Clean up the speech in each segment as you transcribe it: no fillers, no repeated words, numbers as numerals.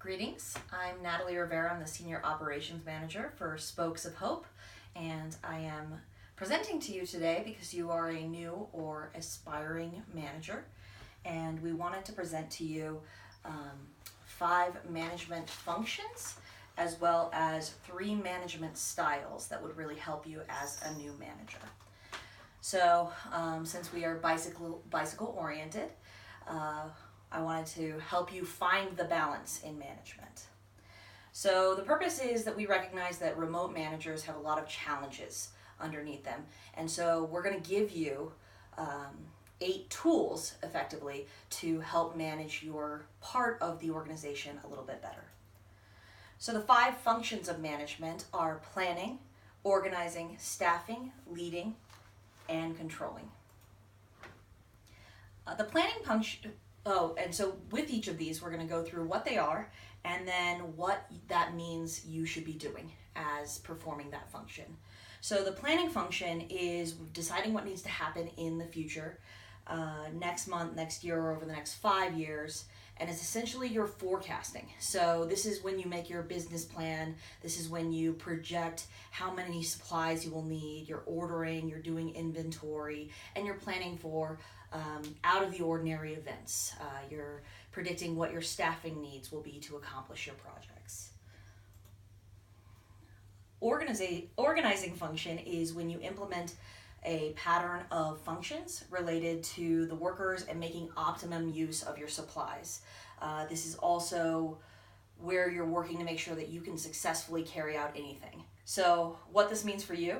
Greetings, I'm Natalie Rivera. I'm the Senior Operations Manager for Spokes of Hope, and I am presenting to you today because you are a new or aspiring manager, and we wanted to present to you 5 management functions as well as 3 management styles that would really help you as a new manager. So since we are bicycle oriented, I wanted to help you find the balance in management. So the purpose is that we recognize that remote managers have a lot of challenges underneath them. And so we're going to give you 8 tools effectively to help manage your part of the organization a little bit better. So the 5 functions of management are planning, organizing, staffing, leading, and controlling. The planning function. And so with each of these, we're going to go through what they are and then what that means you should be doing as performing that function. So the planning function is deciding what needs to happen in the future, next month, next year, or over the next 5 years, and it's essentially your forecasting. So this is when you make your business plan, this is when you project how many supplies you will need, you're ordering, you're doing inventory, and you're planning for out of the ordinary events. You're predicting what your staffing needs will be to accomplish your projects. Organizing function is when you implement a pattern of functions related to the workers and making optimum use of your supplies. This is also where you're working to make sure that you can successfully carry out anything. So what this means for you,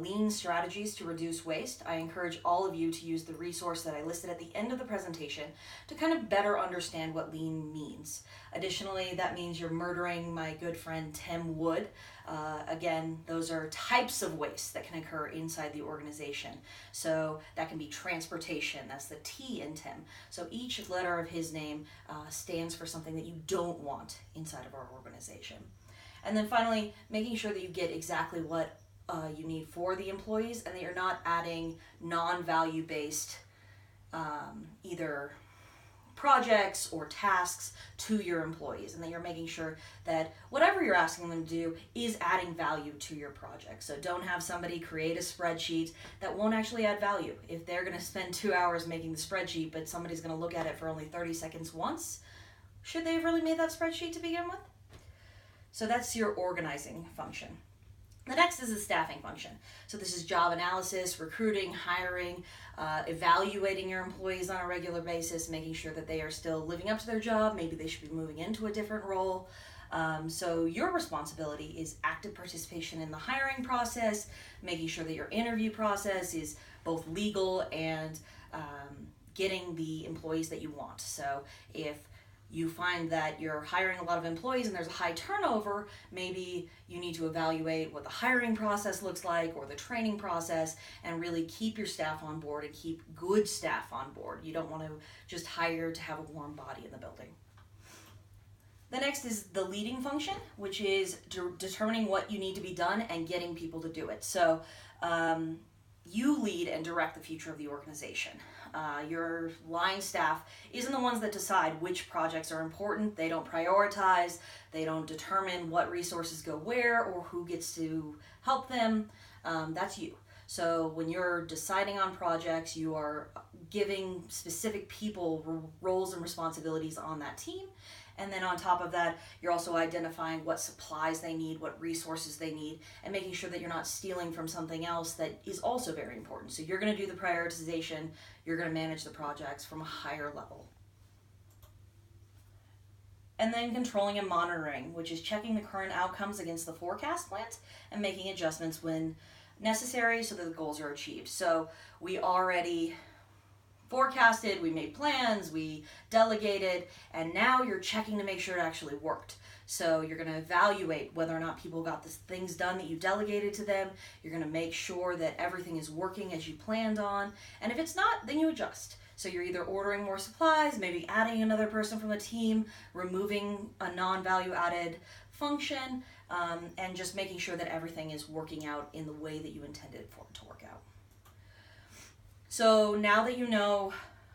lean strategies to reduce waste. I encourage all of you to use the resource that I listed at the end of the presentation to kind of better understand what lean means. Additionally, that means you're murdering my good friend Tim Wood. Again, those are types of waste that can occur inside the organization. So that can be transportation, that's the T in Tim. So each letter of his name stands for something that you don't want inside of our organization. And then finally, making sure that you get exactly what you need for the employees and that you're not adding non-value based either projects or tasks to your employees, and that you're making sure that whatever you're asking them to do is adding value to your project. So don't have somebody create a spreadsheet that won't actually add value. If they're going to spend 2 hours making the spreadsheet but somebody's going to look at it for only 30 seconds once, should they have really made that spreadsheet to begin with? So that's your organizing function. The next is the staffing function. So this is job analysis, recruiting, hiring, evaluating your employees on a regular basis, making sure that they are still living up to their job. Maybe they should be moving into a different role. So your responsibility is active participation in the hiring process, making sure that your interview process is both legal and getting the employees that you want. So if you find that you're hiring a lot of employees and there's a high turnover, maybe you need to evaluate what the hiring process looks like or the training process and really keep your staff on board and keep good staff on board. You don't want to just hire to have a warm body in the building. The next is the leading function, which is determining what you need to be done and getting people to do it. So you lead and direct the future of the organization. Your line staff isn't the ones that decide which projects are important. They don't prioritize. They don't determine what resources go where or who gets to help them. That's you. So when you're deciding on projects, you are giving specific people roles and responsibilities on that team. And then on top of that, you're also identifying what supplies they need, what resources they need, and making sure that you're not stealing from something else that is also very important. So you're going to do the prioritization, you're going to manage the projects from a higher level. And then controlling and monitoring, which is checking the current outcomes against the forecast plans and making adjustments when necessary so that the goals are achieved. So we already forecasted, we made plans, we delegated, and now you're checking to make sure it actually worked. So you're going to evaluate whether or not people got the things done that you delegated to them. You're going to make sure that everything is working as you planned on, and if it's not, then you adjust. So you're either ordering more supplies, maybe adding another person from the team, removing a non-value added function, and just making sure that everything is working out in the way that you intended for it to work out. So now that you know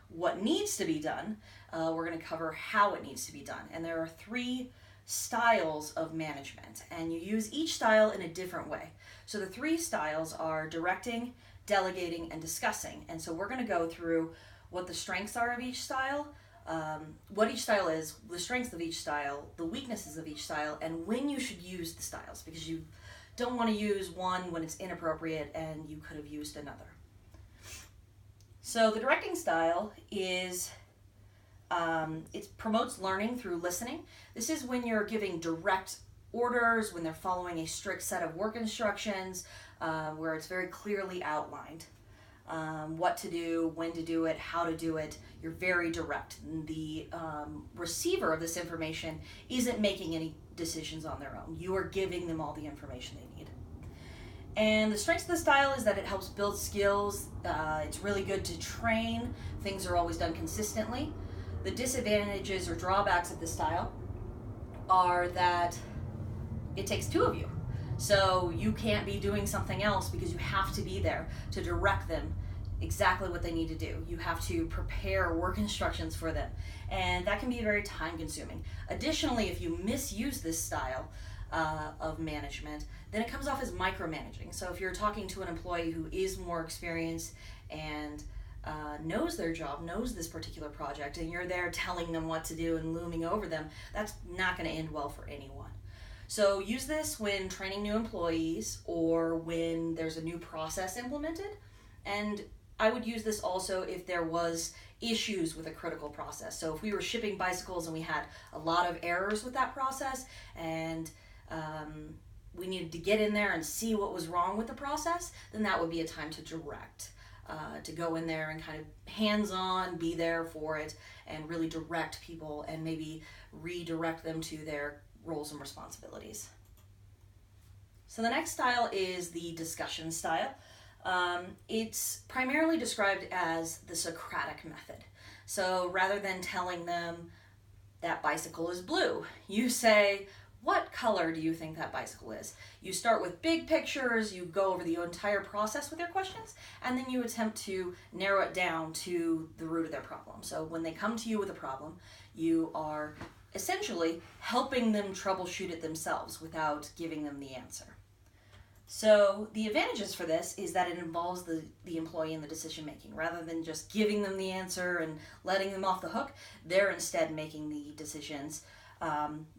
what needs to be done, we're going to cover how it needs to be done. And there are 3 styles of management, and you use each style in a different way. So the 3 styles are directing, delegating, and discussing. And so we're going to go through what the strengths are of each style, what each style is, the strengths of each style, the weaknesses of each style, and when you should use the styles, because you don't want to use one when it's inappropriate and you could have used another. So the directing style is, it promotes learning through listening. This is when you're giving direct orders, when they're following a strict set of work instructions, where it's very clearly outlined. What to do, when to do it, how to do it. You're very direct. The receiver of this information isn't making any decisions on their own. You are giving them all the information they need. And the strengths of the style is that it helps build skills. It's really good to train. Things are always done consistently. The disadvantages or drawbacks of this style are that it takes 2 of you. So you can't be doing something else because you have to be there to direct them exactly what they need to do. You have to prepare work instructions for them, and that can be very time consuming. Additionally, if you misuse this style of management, then it comes off as micromanaging. So if you're talking to an employee who is more experienced and knows their job, knows this particular project, and you're there telling them what to do and looming over them, that's not going to end well for anyone. So use this when training new employees or when there's a new process implemented. And I would use this also if there was issues with a critical process. So if we were shipping bicycles and we had a lot of errors with that process, and we needed to get in there and see what was wrong with the process, then that would be a time to direct, to go in there and kind of hands-on, be there for it, and really direct people and maybe redirect them to their roles and responsibilities. So the next style is the discussion style. It's primarily described as the Socratic method. So rather than telling them that bicycle is blue, you say, what color do you think that bicycle is? You start with big pictures, you go over the entire process with their questions, and then you attempt to narrow it down to the root of their problem. So when they come to you with a problem, you are essentially helping them troubleshoot it themselves without giving them the answer. So the advantages for this is that it involves the employee in the decision making. Rather than just giving them the answer and letting them off the hook, they're instead making the decisions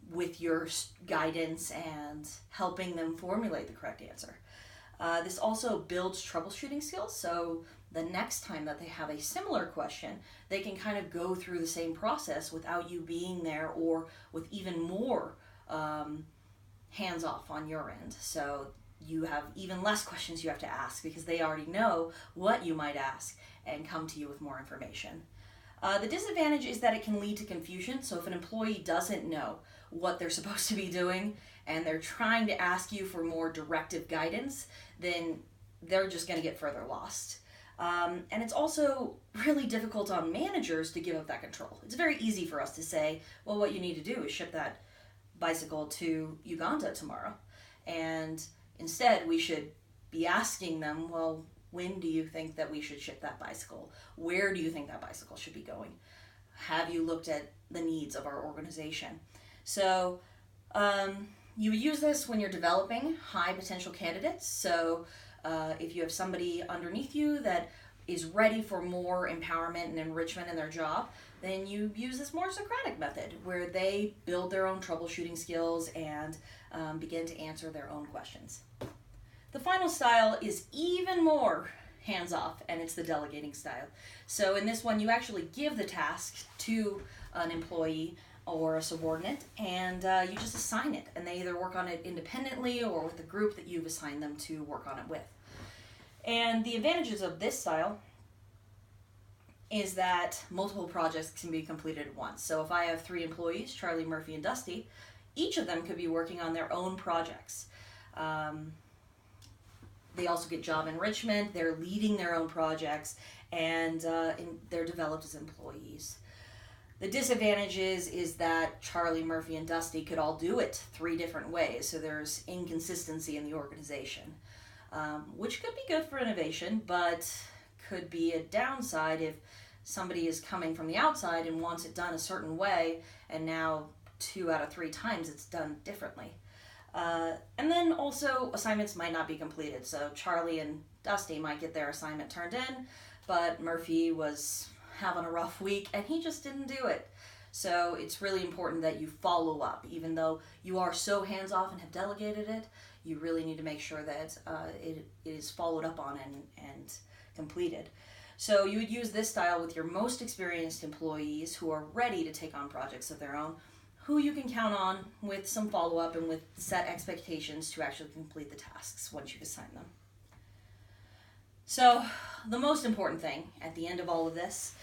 with your guidance and helping them formulate the correct answer. This also builds troubleshooting skills, so the next time that they have a similar question, they can kind of go through the same process without you being there, or with even more hands-off on your end. So you have even less questions you have to ask because they already know what you might ask and come to you with more information. The disadvantage is that it can lead to confusion. So if an employee doesn't know what they're supposed to be doing and they're trying to ask you for more directive guidance, then they're just going to get further lost. And it's also really difficult on managers to give up that control. It's very easy for us to say, well, what you need to do is ship that bicycle to Uganda tomorrow. And instead, we should be asking them, well, when do you think that we should ship that bicycle? Where do you think that bicycle should be going? Have you looked at the needs of our organization? So you use this when you're developing high potential candidates. So if you have somebody underneath you that is ready for more empowerment and enrichment in their job, then you use this more Socratic method where they build their own troubleshooting skills and begin to answer their own questions. The final style is even more hands-off, and it's the delegating style. So in this one, you actually give the task to an employee or a subordinate, and you just assign it, and they either work on it independently or with the group that you've assigned them to work on it with. And the advantages of this style is that multiple projects can be completed at once. So if I have 3 employees, Charlie, Murphy, and Dusty, each of them could be working on their own projects. They also get job enrichment, they're leading their own projects, and they're developed as employees. The disadvantage is that Charlie, Murphy, and Dusty could all do it 3 different ways, so there's inconsistency in the organization, which could be good for innovation, but could be a downside if somebody is coming from the outside and wants it done a certain way, and now 2 out of 3 times it's done differently. And then also assignments might not be completed. So Charlie and Dusty might get their assignment turned in, but Murphy was having a rough week and he just didn't do it. So it's really important that you follow up. Even though you are so hands-off and have delegated it, you really need to make sure that it is followed up on and completed. So you would use this style with your most experienced employees who are ready to take on projects of their own, who you can count on with some follow-up and with set expectations to actually complete the tasks once you've assigned them. So the most important thing at the end of all of this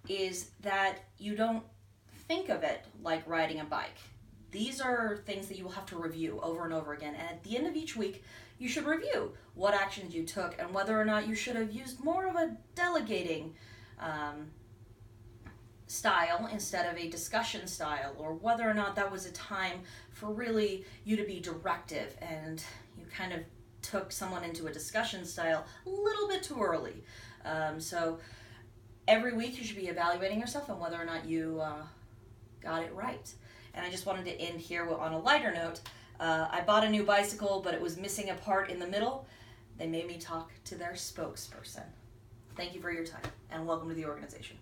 is that you don't think of it like riding a bike. These are things that you will have to review over and over again, and at the end of each week you should review what actions you took and whether or not you should have used more of a delegating style instead of a discussion style, or whether or not that was a time for really you to be directive and you kind of took someone into a discussion style a little bit too early. So every week you should be evaluating yourself and whether or not you got it right. And I just wanted to end here on a lighter note. I bought a new bicycle, but it was missing a part in the middle. They made me talk to their spokesperson. Thank you for your time, and welcome to the organization.